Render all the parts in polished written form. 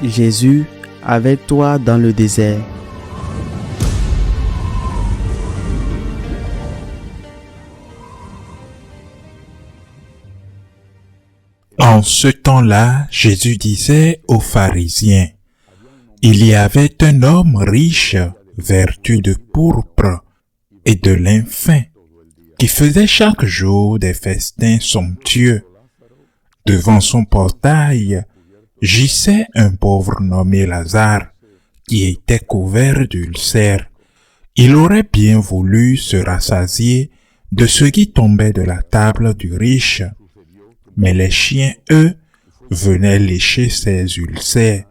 Jésus, avec toi dans le désert. En ce temps-là, Jésus disait aux pharisiens, « Il y avait un homme riche, vêtu de pourpre et de lin fin, qui faisait chaque jour des festins somptueux. Devant son portail gisait un pauvre nommé Lazare, qui était couvert d'ulcères. Il aurait bien voulu se rassasier de ce qui tombait de la table du riche, mais les chiens, eux, venaient lécher ses ulcères.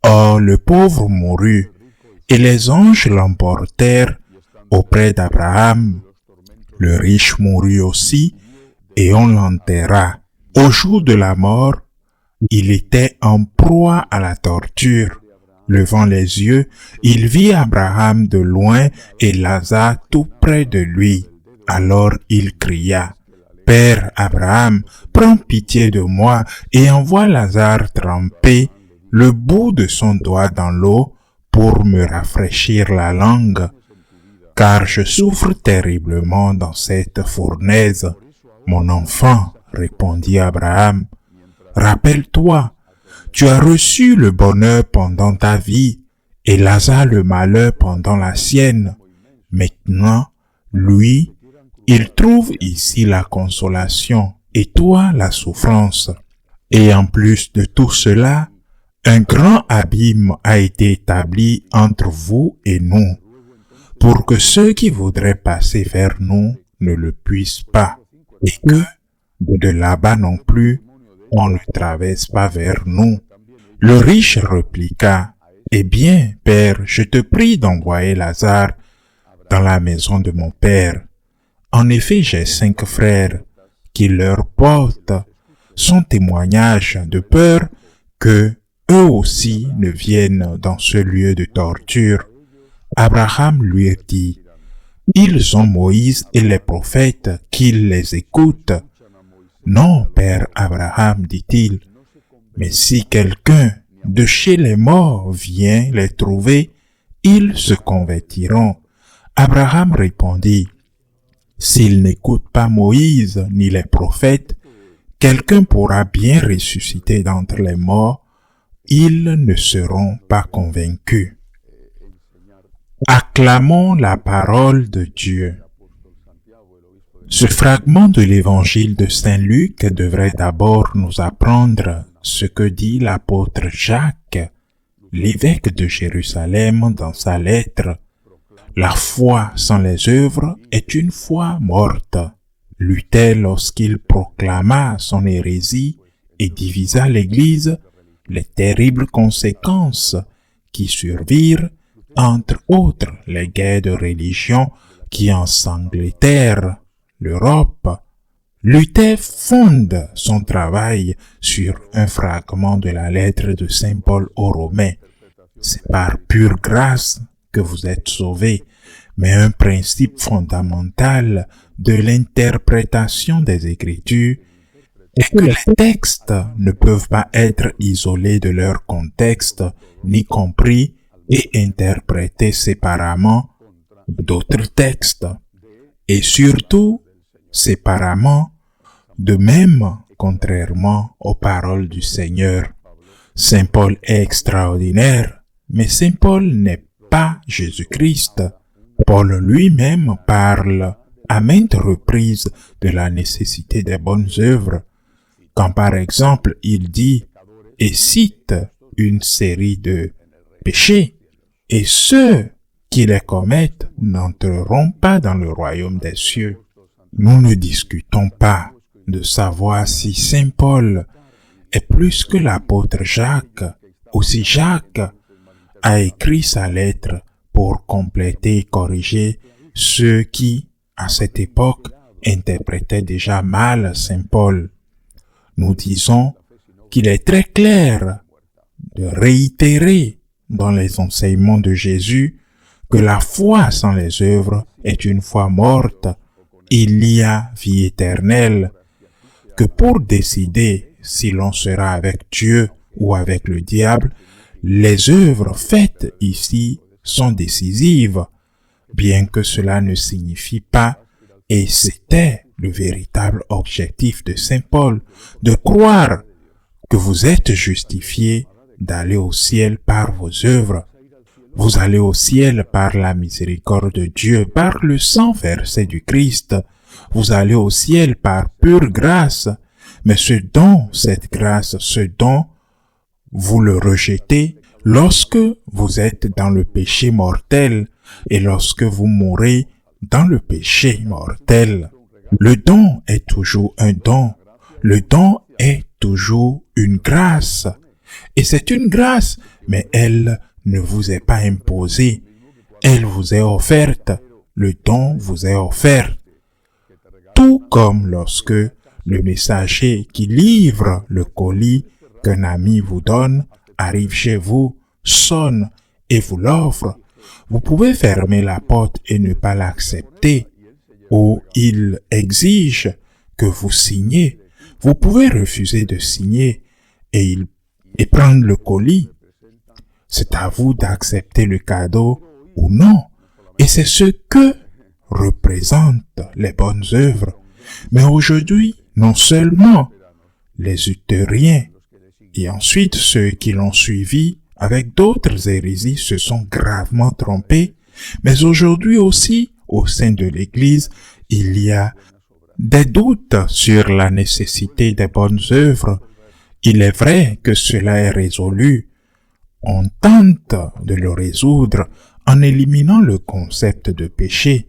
Or le pauvre mourut, et les anges l'emportèrent auprès d'Abraham. Le riche mourut aussi, et on l'enterra. Au jour de la mort, il était en proie à la torture. Levant les yeux, il vit Abraham de loin et Lazare tout près de lui. Alors il cria, « Père Abraham, prends pitié de moi et envoie Lazare tremper le bout de son doigt dans l'eau pour me rafraîchir la langue, car je souffre terriblement dans cette fournaise. » « Mon enfant, répondit Abraham, rappelle-toi, tu as reçu le bonheur pendant ta vie et Lazare le malheur pendant la sienne. Maintenant, lui, il trouve ici la consolation et toi la souffrance. Et en plus de tout cela, un grand abîme a été établi entre vous et nous, pour que ceux qui voudraient passer vers nous ne le puissent pas, et que, de là-bas non plus, on ne traverse pas vers nous. » Le riche répliqua, « Eh bien, Père, je te prie d'envoyer Lazare dans la maison de mon père. En effet, j'ai 5 frères qui leur portent son témoignage de peur que eux aussi ne viennent dans ce lieu de torture. » Abraham lui dit, « Ils ont Moïse et les prophètes, qu'ils les écoutent. » « Non, Père Abraham, dit-il, mais si quelqu'un de chez les morts vient les trouver, ils se convertiront. » Abraham répondit, « S'ils n'écoutent pas Moïse ni les prophètes, quelqu'un pourra bien ressusciter d'entre les morts, ils ne seront pas convaincus. » Acclamons la parole de Dieu. Ce fragment de l'évangile de Saint Luc devrait d'abord nous apprendre ce que dit l'apôtre Jacques, l'évêque de Jérusalem, dans sa lettre. La foi sans les œuvres est une foi morte. Luther, lorsqu'il proclama son hérésie et divisa l'Église, les terribles conséquences qui survirent, entre autres les guerres de religion qui ensanglanèrent l'Europe, Luther fonde son travail sur un fragment de la lettre de Saint Paul aux Romains. C'est par pure grâce que vous êtes sauvés, mais un principe fondamental de l'interprétation des Écritures est que les textes ne peuvent pas être isolés de leur contexte, ni compris et interprétés séparément d'autres textes, et surtout séparément, de même, contrairement aux paroles du Seigneur. Saint Paul est extraordinaire, mais Saint Paul n'est pas Jésus-Christ. Paul lui-même parle à maintes reprises de la nécessité des bonnes œuvres, quand par exemple il dit et cite une série de péchés, et ceux qui les commettent n'entreront pas dans le royaume des cieux. Nous ne discutons pas de savoir si Saint Paul est plus que l'apôtre Jacques, ou si Jacques a écrit sa lettre pour compléter et corriger ceux qui, à cette époque, interprétaient déjà mal Saint Paul. Nous disons qu'il est très clair de réitérer dans les enseignements de Jésus que la foi sans les œuvres est une foi morte. Il y a vie éternelle, que pour décider si l'on sera avec Dieu ou avec le diable, Les œuvres faites ici sont décisives, bien que cela ne signifie pas, et c'était le véritable objectif de Saint Paul, de croire que vous êtes justifiés d'aller au ciel par vos œuvres. Vous allez au ciel par la miséricorde de Dieu, par le sang versé du Christ. Vous allez au ciel par pure grâce. Mais cette grâce, ce don, vous le rejetez lorsque vous êtes dans le péché mortel et lorsque vous mourrez dans le péché mortel. Le don est toujours un don. Le don est toujours une grâce. Et c'est une grâce, mais elle ne vous est pas imposée. Elle vous est offerte. Le don vous est offert. Tout comme lorsque le messager qui livre le colis qu'un ami vous donne arrive chez vous, sonne et vous l'offre. Vous pouvez fermer la porte et ne pas l'accepter, ou il exige que vous signez. Vous pouvez refuser de signer et prendre le colis. C'est à vous d'accepter le cadeau ou non. Et c'est ce que représentent les bonnes œuvres. Mais aujourd'hui, non seulement les luthériens et ensuite ceux qui l'ont suivi avec d'autres hérésies se sont gravement trompés, mais aujourd'hui aussi, au sein de l'Église, il y a des doutes sur la nécessité des bonnes œuvres. Il est vrai que cela est résolu. On tente de le résoudre en éliminant le concept de péché.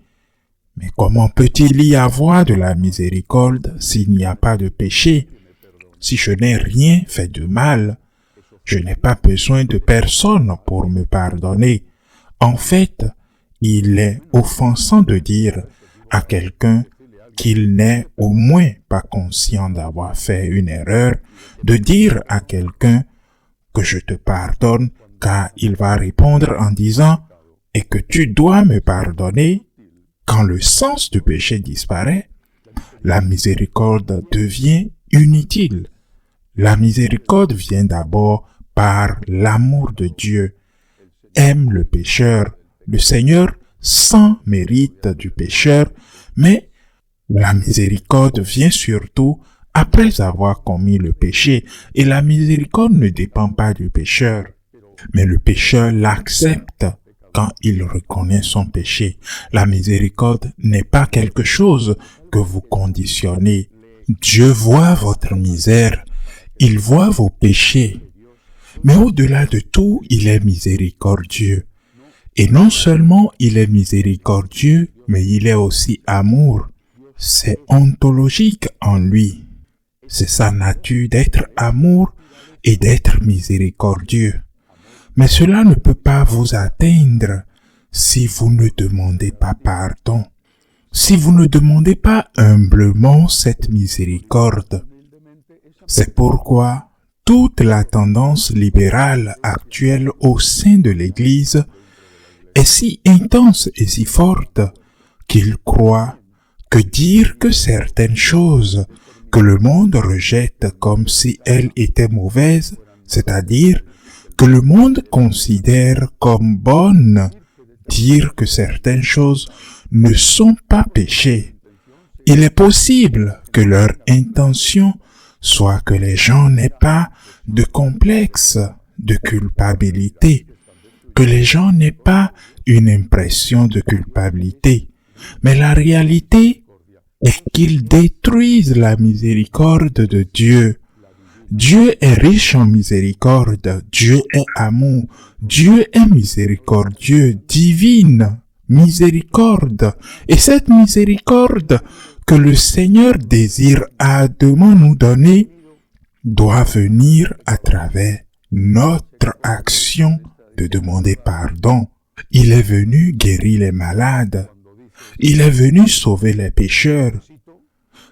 Mais comment peut-il y avoir de la miséricorde s'il n'y a pas de péché? Si je n'ai rien fait de mal, je n'ai pas besoin de personne pour me pardonner. En fait, il est offensant de dire à quelqu'un qu'il n'est au moins pas conscient d'avoir fait une erreur, de dire à quelqu'un que je te pardonne, car il va répondre en disant « et que tu dois me pardonner ». Quand le sens du péché disparaît, la miséricorde devient inutile. La miséricorde vient d'abord par l'amour de Dieu. Aime le pécheur, le Seigneur sans mérite du pécheur, mais la miséricorde vient surtout après avoir commis le péché, et la miséricorde ne dépend pas du pécheur, mais le pécheur l'accepte quand il reconnaît son péché. La miséricorde n'est pas quelque chose que vous conditionnez. Dieu voit votre misère, il voit vos péchés, mais au-delà de tout, il est miséricordieux. Et non seulement il est miséricordieux, mais il est aussi amour. C'est ontologique en lui. C'est sa nature d'être amour et d'être miséricordieux. Mais cela ne peut pas vous atteindre si vous ne demandez pas pardon, si vous ne demandez pas humblement cette miséricorde. C'est pourquoi toute la tendance libérale actuelle au sein de l'Église est si intense et si forte qu'il croit que dire que certaines choses que le monde rejette comme si elles étaient mauvaises, c'est-à-dire que le monde considère comme bonnes, dire que certaines choses ne sont pas péchés. Il est possible que leur intention soit que les gens n'aient pas de complexe de culpabilité, que les gens n'aient pas une impression de culpabilité. Mais la réalité est qu'ils détruisent la miséricorde de Dieu. Dieu est riche en miséricorde, Dieu est amour, Dieu est miséricordieux, divine miséricorde. Et cette miséricorde que le Seigneur désire ardemment nous donner doit venir à travers notre action de demander pardon. Il est venu guérir les malades. Il est venu sauver les pécheurs.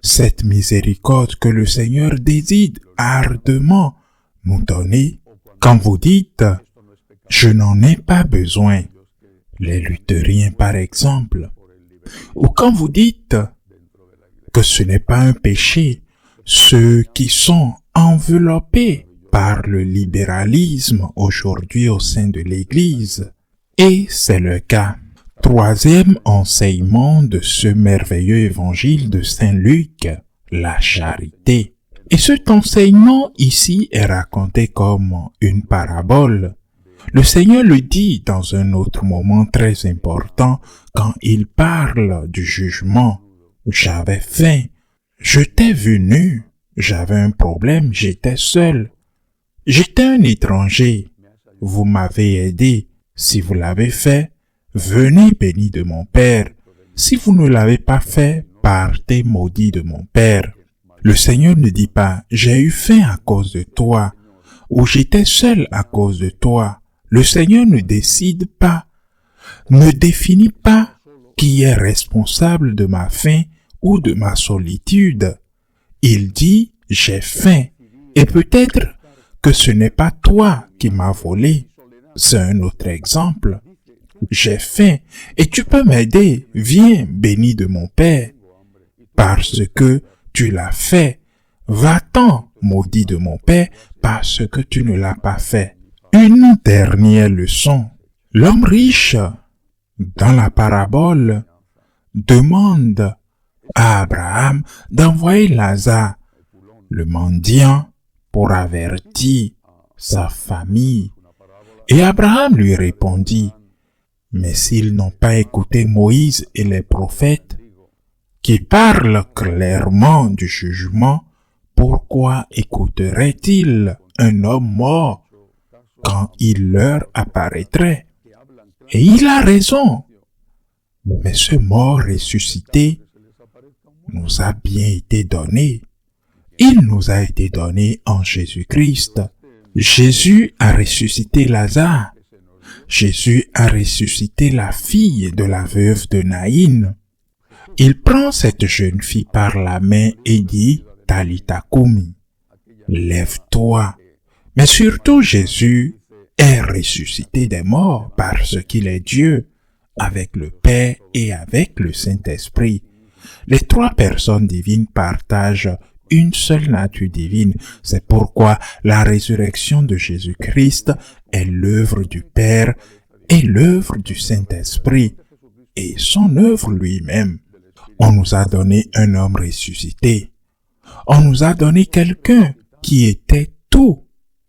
Cette miséricorde que le Seigneur désire ardemment nous donner. Quand vous dites « je n'en ai pas besoin », les luthériens par exemple, ou quand vous dites que ce n'est pas un péché, ceux qui sont enveloppés par le libéralisme aujourd'hui au sein de l'Église. Et c'est le cas. Troisième enseignement de ce merveilleux évangile de Saint Luc, la charité. Et cet enseignement ici est raconté comme une parabole. Le Seigneur le dit dans un autre moment très important quand il parle du jugement. J'avais faim, je t'ai vu nu, j'avais un problème, j'étais seul. J'étais un étranger, vous m'avez aidé. Si vous l'avez fait, venez béni de mon Père. Si vous ne l'avez pas fait, partez maudit de mon Père. Le Seigneur ne dit pas, j'ai eu faim à cause de toi, ou j'étais seul à cause de toi. Le Seigneur ne décide pas, ne définit pas qui est responsable de ma faim ou de ma solitude. Il dit, j'ai faim, et peut-être que ce n'est pas toi qui m'as volé. C'est un autre exemple. J'ai faim et tu peux m'aider. Viens, béni de mon Père. Parce que tu l'as fait. Va-t'en, maudit de mon Père, parce que tu ne l'as pas fait. Une dernière leçon. L'homme riche, dans la parabole, demande à Abraham d'envoyer Lazare, le mendiant, pour avertir sa famille. Et Abraham lui répondit, « Mais s'ils n'ont pas écouté Moïse et les prophètes, qui parlent clairement du jugement, pourquoi écouteraient-ils un homme mort quand il leur apparaîtrait? » Et il a raison. Mais ce mort ressuscité nous a bien été donné. Il nous a été donné en Jésus-Christ. Jésus a ressuscité Lazare. Jésus a ressuscité la fille de la veuve de Naïn. Il prend cette jeune fille par la main et dit, Talitha Koumi, lève-toi. Mais surtout Jésus est ressuscité des morts parce qu'il est Dieu, avec le Père et avec le Saint-Esprit. Les trois personnes divines partagent une seule nature divine. C'est pourquoi la résurrection de Jésus-Christ est l'œuvre du Père et l'œuvre du Saint-Esprit et son œuvre lui-même. On nous a donné un homme ressuscité. On nous a donné quelqu'un qui était tout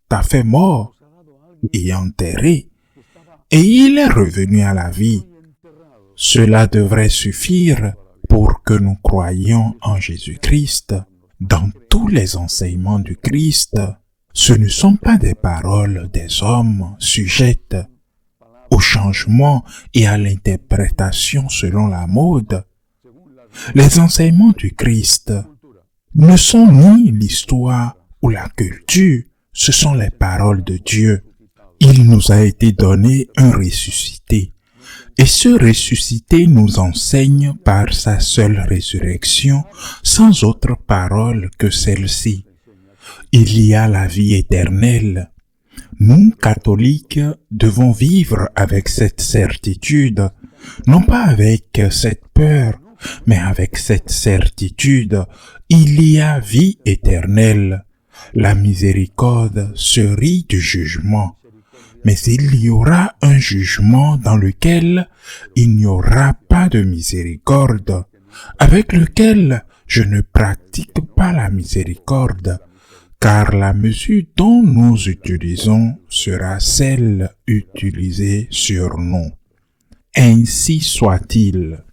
à fait mort et enterré. Et il est revenu à la vie. Cela devrait suffire pour que nous croyions en Jésus-Christ. Dans tous les enseignements du Christ, ce ne sont pas des paroles des hommes sujettes au changement et à l'interprétation selon la mode. Les enseignements du Christ ne sont ni l'histoire ou la culture, ce sont les paroles de Dieu. Il nous a été donné un ressuscité. Et ce ressuscité nous enseigne par sa seule résurrection, sans autre parole que celle-ci. Il y a la vie éternelle. Nous, catholiques, devons vivre avec cette certitude, non pas avec cette peur, mais avec cette certitude. Il y a vie éternelle. La miséricorde se rit du jugement. Mais il y aura un jugement dans lequel il n'y aura pas de miséricorde, avec lequel je ne pratique pas la miséricorde, car la mesure dont nous utilisons sera celle utilisée sur nous. Ainsi soit-il.